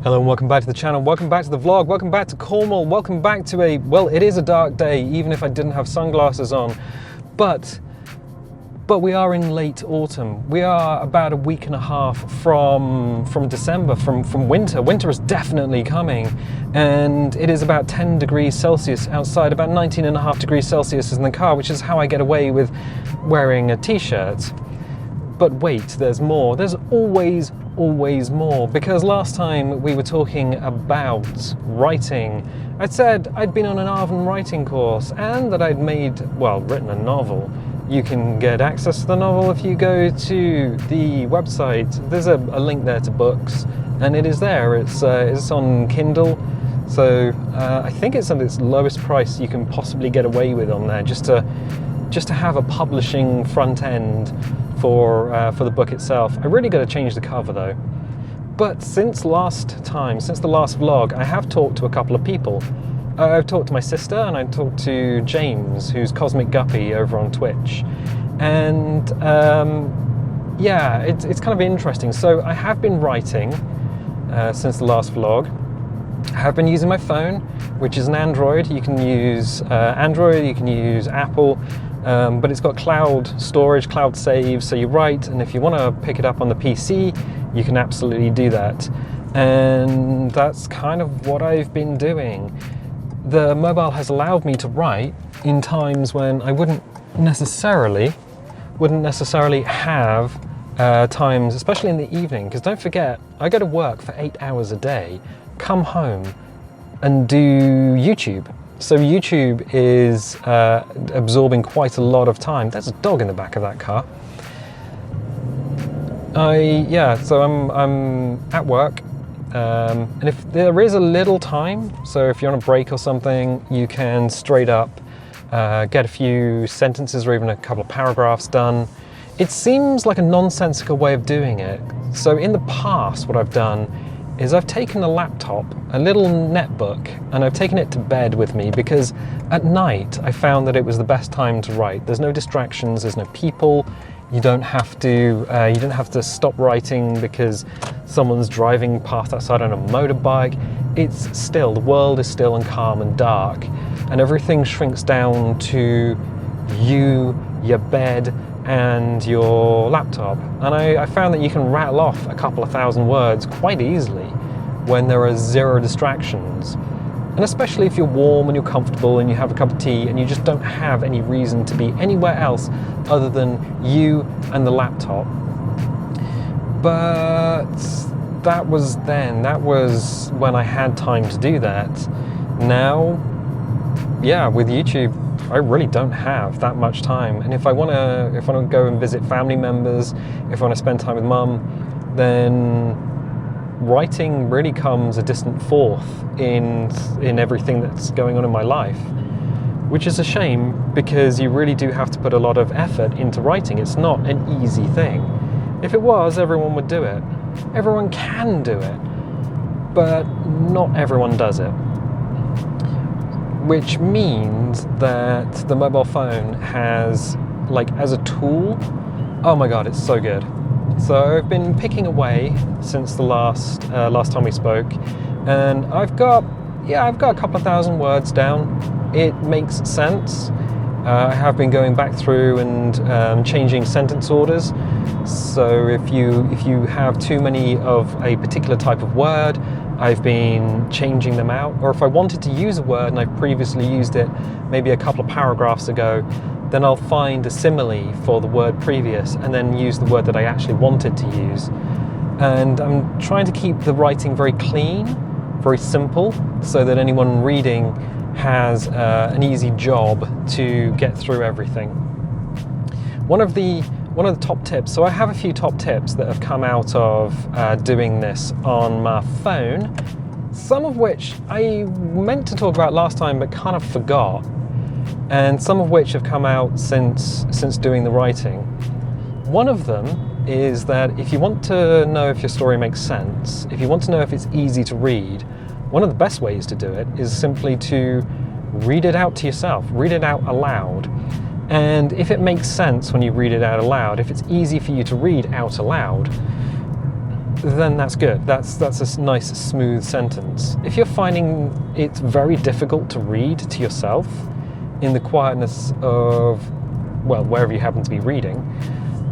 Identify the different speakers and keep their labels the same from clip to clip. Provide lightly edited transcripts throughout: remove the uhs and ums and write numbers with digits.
Speaker 1: Hello and welcome back to the channel, welcome back to the vlog, welcome back to Cornwall, welcome back to well, it is a dark day, even if I didn't have sunglasses on, but we are in late autumn. We are about a week and a half from December, from winter. Winter is definitely coming, and it is about 10 degrees Celsius outside, about 19.5 degrees Celsius in the car, which is how I get away with wearing a t-shirt. But wait, there's more. There's always more, because last time we were talking about writing, I'd said I'd been on an Arvin writing course and that I'd written a novel. You can get access to the novel if you go to the website. There's a link there to books, and it is there. It's on Kindle, so I think it's at its lowest price you can possibly get away with on there, just to have a publishing front end for the book itself. I really got to change the cover though. But since the last vlog, I have talked to a couple of people. I've talked to my sister, and I talked to James, who's Cosmic Guppy over on Twitch. And yeah, it's kind of interesting. So I have been writing since the last vlog. I have been using my phone, which is an Android. You can use Android, you can use Apple, but it's got cloud storage, cloud save, so you write, and if you want to pick it up on the PC, you can absolutely do that. And that's kind of what I've been doing. The mobile has allowed me to write in times when I wouldn't necessarily have times, especially in the evening, because don't forget, I go to work for 8 hours a day, come home and do YouTube. So YouTube is absorbing quite a lot of time. There's a dog in the back of that car. So I'm at work, and if there is a little time, so if you're on a break or something, you can straight up get a few sentences or even a couple of paragraphs done. It seems like a nonsensical way of doing it. So in the past, what I've done is I've taken a laptop, a little netbook, and I've taken it to bed with me, because at night I found that it was the best time to write. There's no distractions, there's no people, you don't have to stop writing because someone's driving past outside on a motorbike. It's still, the world is still and calm and dark, and everything shrinks down to you, your bed, and your laptop. And I found that you can rattle off a couple of thousand words quite easily when there are zero distractions. And especially if you're warm and you're comfortable and you have a cup of tea and you just don't have any reason to be anywhere else other than you and the laptop. But that was then. That was when I had time to do that. Now, yeah, with YouTube, I really don't have that much time. And if I want to go and visit family members, if I want to spend time with mum, then writing really comes a distant fourth in everything that's going on in my life, which is a shame, because you really do have to put a lot of effort into writing. It's not an easy thing. If it was, everyone would do it. Everyone can do it, but not everyone does it. Which means that the mobile phone has, as a tool, oh my god, it's so good. So I've been picking away since the last time we spoke, and I've got a couple of thousand words down. It makes sense. I have been going back through and changing sentence orders. So if you have too many of a particular type of word, I've been changing them out. Or if I wanted to use a word and I've previously used it maybe a couple of paragraphs ago, then I'll find a simile for the word previous and then use the word that I actually wanted to use. And I'm trying to keep the writing very clean, very simple, so that anyone reading has an easy job to get through everything. One of the top tips, so I have a few top tips that have come out of doing this on my phone, some of which I meant to talk about last time but kind of forgot, and some of which have come out since doing the writing. One of them is that if you want to know if your story makes sense, if you want to know if it's easy to read, one of the best ways to do it is simply to read it out to yourself, read it out aloud. And if it makes sense when you read it out aloud, if it's easy for you to read out aloud, then that's good. That's a nice, smooth sentence. If you're finding it very difficult to read to yourself in the quietness of, well, wherever you happen to be reading,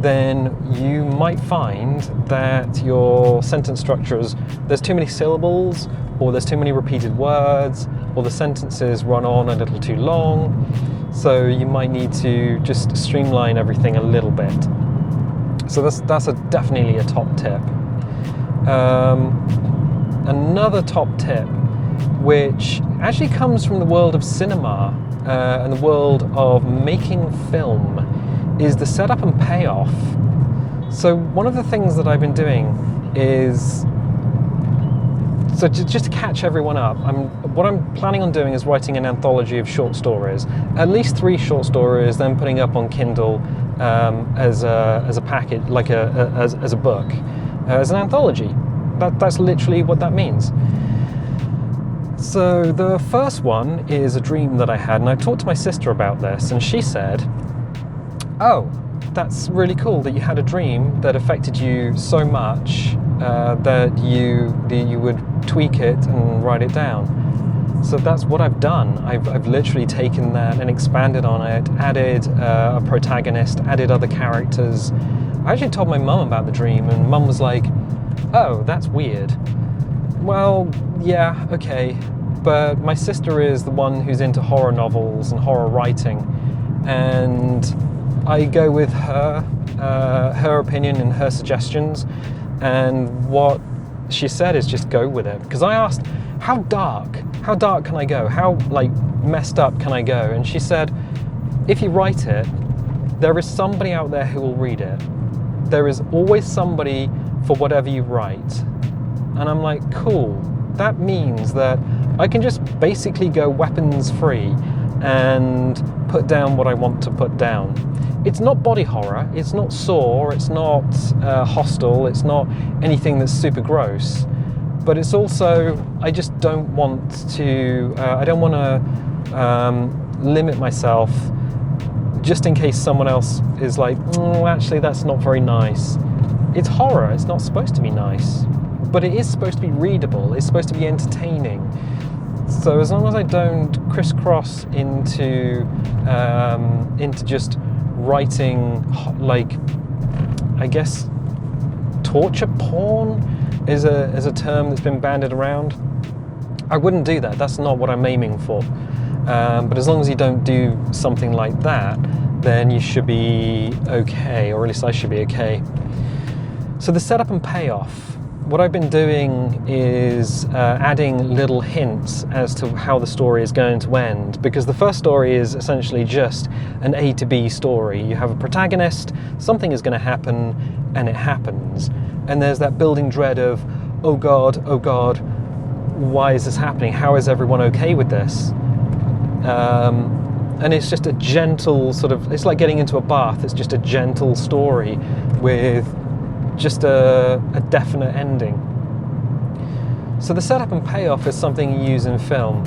Speaker 1: then you might find that your sentence structures, there's too many syllables, or there's too many repeated words, or the sentences run on a little too long. So you might need to just streamline everything a little bit. So that's definitely a top tip. Another top tip, which actually comes from the world of cinema and the world of making film, is the setup and payoff. So one of the things that I've been doing is, so just to catch everyone up, what I'm planning on doing is writing an anthology of short stories, at least 3 short stories, then putting up on Kindle as a package, like as a book, as an anthology. That's literally what that means. So the first one is a dream that I had, and I talked to my sister about this, and she said, "Oh, that's really cool that you had a dream that affected you so much that you would tweak it and write it down." So that's what I've done. I've literally taken that and expanded on it, added a protagonist, added other characters. I actually told my mum about the dream, and mum was like, "Oh, that's weird." Well, yeah, okay, but my sister is the one who's into horror novels and horror writing, and I go with her opinion and her suggestions, and what she said is just go with it. Because I asked, how dark can I go? How messed up can I go? And she said, if you write it, there is somebody out there who will read it. There is always somebody for whatever you write. And I'm like, cool. That means that I can just basically go weapons free and put down what I want to put down. It's not body horror, it's not Saw, it's not Hostel, it's not anything that's super gross, but it's also, I just don't want to, I don't want to limit myself just in case someone else is like, actually that's not very nice. It's horror, it's not supposed to be nice, but it is supposed to be readable, it's supposed to be entertaining. So as long as I don't crisscross into just writing, I guess torture porn is a term that's been bandied around. I wouldn't do that. That's not what I'm aiming for. But as long as you don't do something like that, then you should be okay, or at least I should be okay. So the setup and payoff. What I've been doing is adding little hints as to how the story is going to end, because the first story is essentially just an A to B story. You have a protagonist, something is going to happen, and it happens. And there's that building dread of, oh God, why is this happening? How is everyone okay with this? And it's just a gentle sort of, it's like getting into a bath, it's just a gentle story with just a definite ending. So the setup and payoff is something you use in film,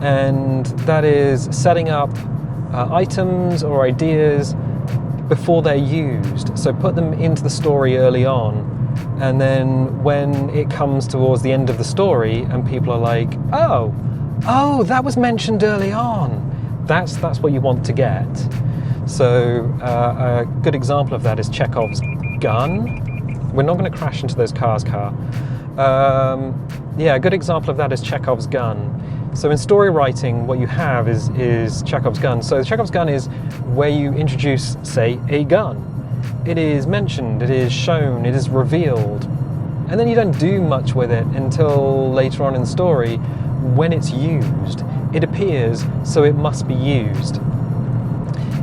Speaker 1: and that is setting up items or ideas before they're used. So put them into the story early on, and then when it comes towards the end of the story and people are like, oh, that was mentioned early on, that's what you want to get. So a good example of that is Chekhovs' gun. We're not going to crash into those cars, car. Yeah, a good example of that is Chekhov's gun. So in story writing, what you have is Chekhov's gun. So Chekhov's gun is where you introduce, say, a gun. It is mentioned, it is shown, it is revealed, and then you don't do much with it until later on in the story when it's used. It appears, so it must be used.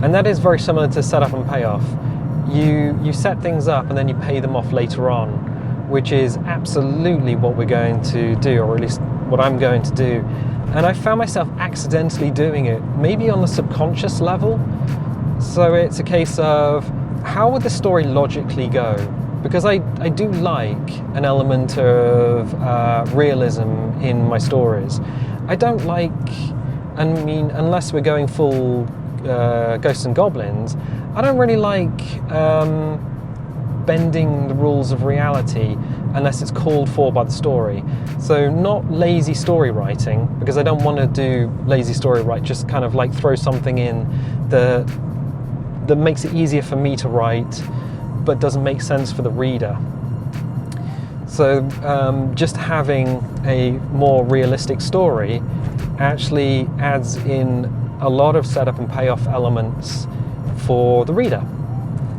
Speaker 1: And that is very similar to setup and payoff. You set things up and then you pay them off later on, which is absolutely what we're going to do, or at least what I'm going to do. And I found myself accidentally doing it, maybe on the subconscious level. So it's a case of, how would the story logically go? Because I do like an element of realism in my stories. I don't like, I mean, unless we're going full Ghosts and Goblins, I don't really like bending the rules of reality unless it's called for by the story. So not lazy story writing, because I don't want to do lazy story write, just kind of like throw something in that makes it easier for me to write, but doesn't make sense for the reader. So just having a more realistic story actually adds in a lot of setup and payoff elements for the reader.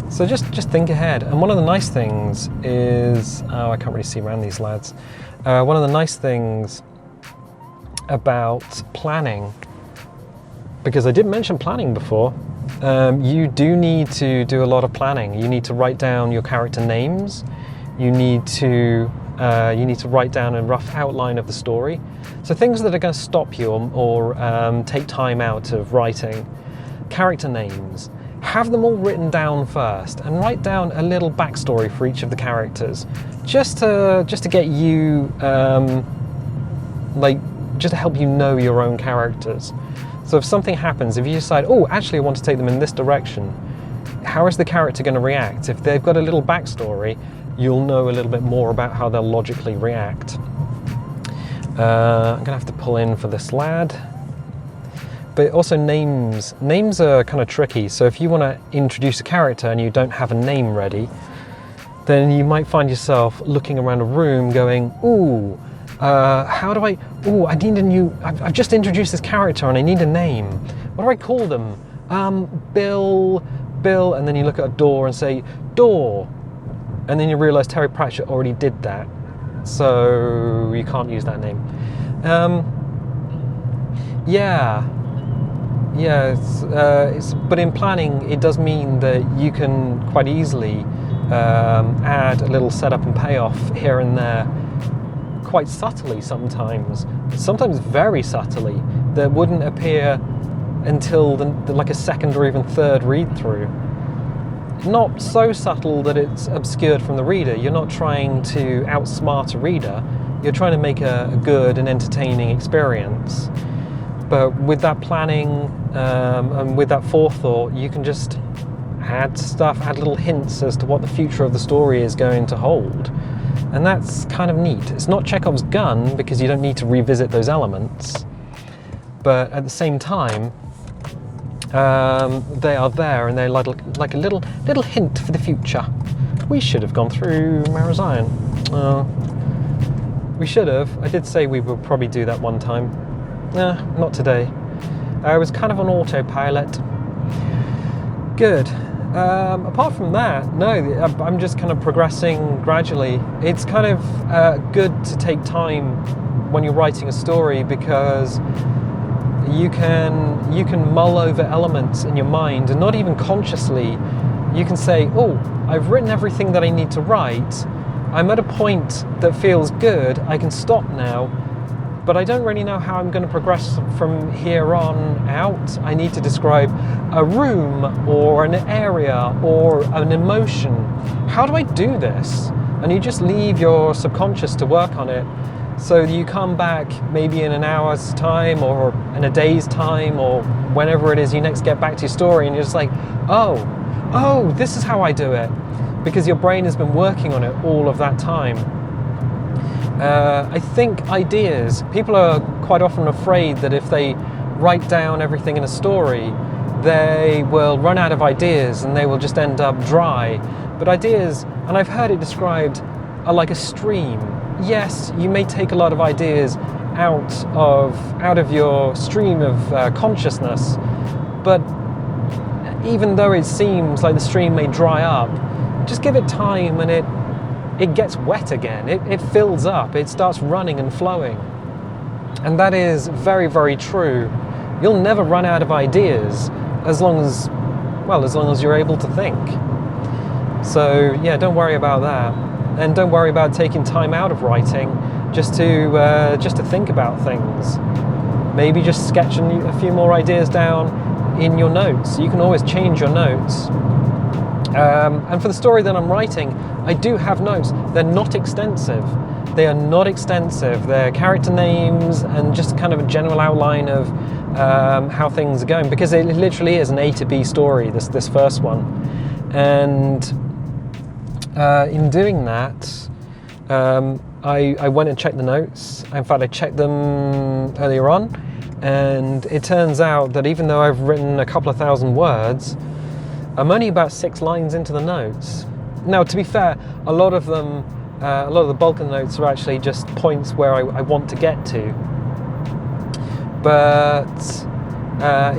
Speaker 1: So just think ahead. And one of the nice things is, I can't really see around these lads. One of the nice things about planning, because I did mention planning before, you do need to do a lot of planning. You need to write down your character names. You need to write down a rough outline of the story. So things that are going to stop you or take time out of writing. Character names. Have them all written down first, and write down a little backstory for each of the characters, just to get you just to help you know your own characters. So if something happens, if you decide, oh, actually I want to take them in this direction, how is the character going to react? If they've got a little backstory, you'll know a little bit more about how they'll logically react. I'm going to have to pull in for this lad. But also names. Names are kind of tricky. So if you want to introduce a character and you don't have a name ready, then you might find yourself looking around a room going, ooh, I need a new, I've just introduced this character and I need a name. What do I call them? Bill, and then you look at a door and say, door. And then you realize Terry Pratchett already did that. So you can't use that name. But in planning, it does mean that you can quite easily add a little setup and payoff here and there, quite subtly sometimes very subtly, that wouldn't appear until like a second or even third read through. Not so subtle that it's obscured from the reader. You're not trying to outsmart a reader. You're trying to make a good and entertaining experience. But with that planning and with that forethought, you can just add little hints as to what the future of the story is going to hold. And that's kind of neat. It's not Chekhov's gun, because you don't need to revisit those elements. But at the same time, they are there, and they're like a little hint for the future. We should have gone through Marazion. We should have. I did say we would probably do that one time. Not today. I was kind of on autopilot. Good. Apart from that, no, I'm just kind of progressing gradually. It's kind of good to take time when you're writing a story, because you can mull over elements in your mind, and not even consciously. You can say, oh, I've written everything that I need to write. I'm at a point that feels good. I can stop now. But I don't really know how I'm going to progress from here on out. I need to describe a room or an area or an emotion. How do I do this? And you just leave your subconscious to work on it. So you come back maybe in an hour's time or in a day's time or whenever it is you next get back to your story, and you're just like, oh, this is how I do it. Because your brain has been working on it all of that time. I think ideas, people are quite often afraid that if they write down everything in a story, they will run out of ideas and they will just end up dry. But ideas, and I've heard it described, are like a stream. Yes, you may take a lot of ideas out of your stream of consciousness, but even though it seems like the stream may dry up, just give it time and it gets wet again, it fills up, it starts running and flowing. And that is very, very true. You'll never run out of ideas as long as you're able to think. So yeah, don't worry about that. And don't worry about taking time out of writing just to think about things. Maybe just sketch a few more ideas down in your notes. You can always change your notes. And for the story that I'm writing, I do have notes. They're not extensive. They are not extensive. They're character names and just kind of a general outline of how things are going, because it literally is an A to B story, this first one. And in doing that, I went and checked the notes. In fact, I checked them earlier on, and it turns out that even though I've written a couple of thousand words, I'm only about 6 lines into the notes. Now, to be fair, a lot of them, a lot of the bulk of the notes are actually just points where I want to get to. But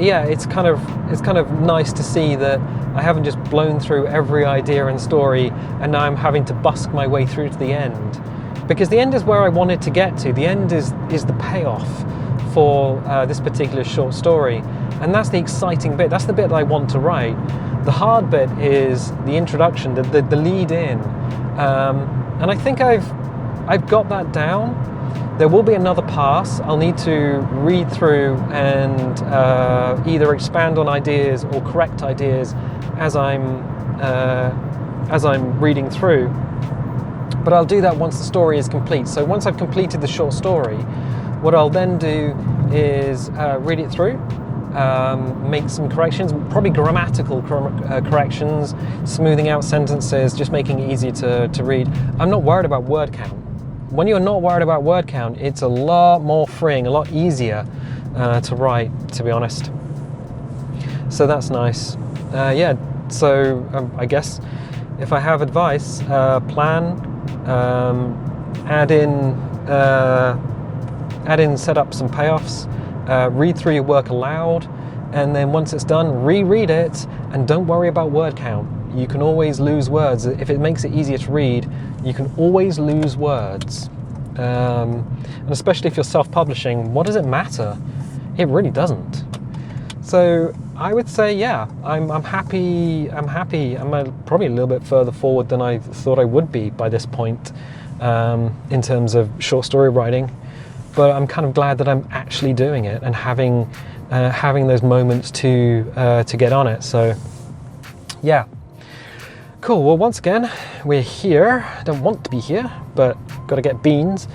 Speaker 1: yeah, it's kind of nice to see that I haven't just blown through every idea and story, and now I'm having to busk my way through to the end. Because the end is where I wanted to get to. The end is the payoff for this particular short story, and that's the exciting bit. That's the bit that I want to write. The hard bit is the introduction, the lead in, and I think I've got that down. There will be another pass. I'll need to read through and either expand on ideas or correct ideas as I'm reading through. But I'll do that once the story is complete. So once I've completed the short story, what I'll then do is read it through, make some corrections, probably grammatical corrections, smoothing out sentences, just making it easier to read. I'm not worried about word count. When you're not worried about word count, it's a lot more freeing, a lot easier to write, to be honest. So that's nice. Yeah, so I guess if I have advice, plan, add in, set up some payoffs, read through your work aloud, and then once it's done, reread it, and don't worry about word count. You can always lose words. If it makes it easier to read, you can always lose words. And especially if you're self-publishing, what does it matter? It really doesn't. So I would say, yeah, I'm happy. I'm probably a little bit further forward than I thought I would be by this point in terms of short story writing. But I'm kind of glad that I'm actually doing it and having those moments to get on it. So yeah. Cool, well once again, we're here. I don't want to be here, but got to get beans.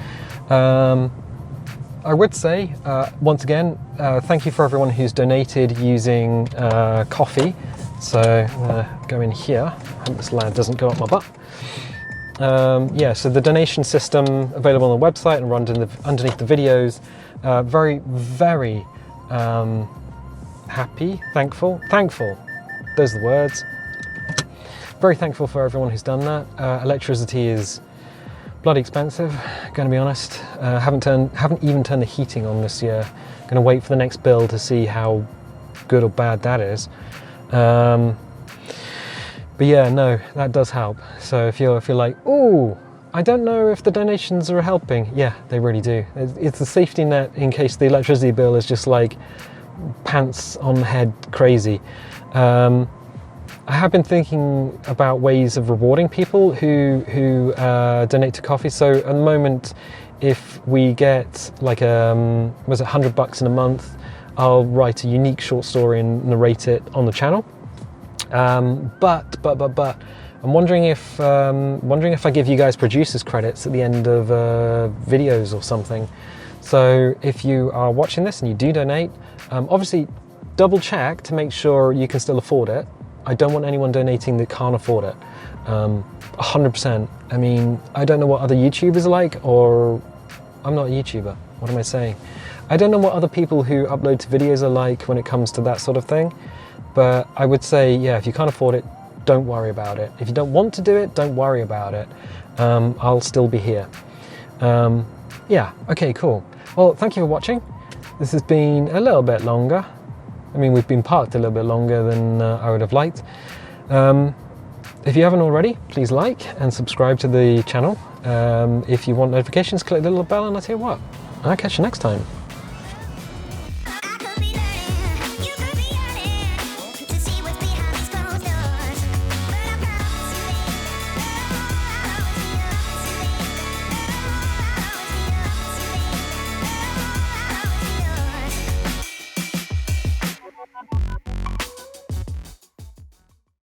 Speaker 1: I would say, once again, thank you for everyone who's donated using coffee. So I'm gonna go in here. I hope this lad doesn't go up my butt. Yeah, so the donation system available on the website and underneath the videos. Very, very happy, thankful. Those are the words. Very thankful for everyone who's done that. Electricity is bloody expensive, gonna be honest. Haven't even turned the heating on this year. Gonna wait for the next bill to see how good or bad that is. But yeah, no, that does help. So if you're like, ooh, I don't know if the donations are helping. Yeah, they really do. It's a safety net in case the electricity bill is just like pants on head crazy. I have been thinking about ways of rewarding people who donate to coffee. So at the moment, if we get like was it $100 in a month, I'll write a unique short story and narrate it on the channel. But I'm wondering if I give you guys producers credits at the end of videos or something. So if you are watching this and you do donate, obviously double check to make sure you can still afford it. I don't want anyone donating that can't afford it. 100%. I mean, I don't know what other YouTubers are like, or I'm not a YouTuber. What am I saying? I don't know what other people who upload to videos are like when it comes to that sort of thing. But I would say, yeah, if you can't afford it, don't worry about it. If you don't want to do it, don't worry about it. I'll still be here. Yeah, okay, cool. Well, thank you for watching. This has been a little bit longer. I mean, we've been parked a little bit longer than I would have liked. If you haven't already, please like and subscribe to the channel. If you want notifications, click the little bell and I'll tell you what. I'll catch you next time.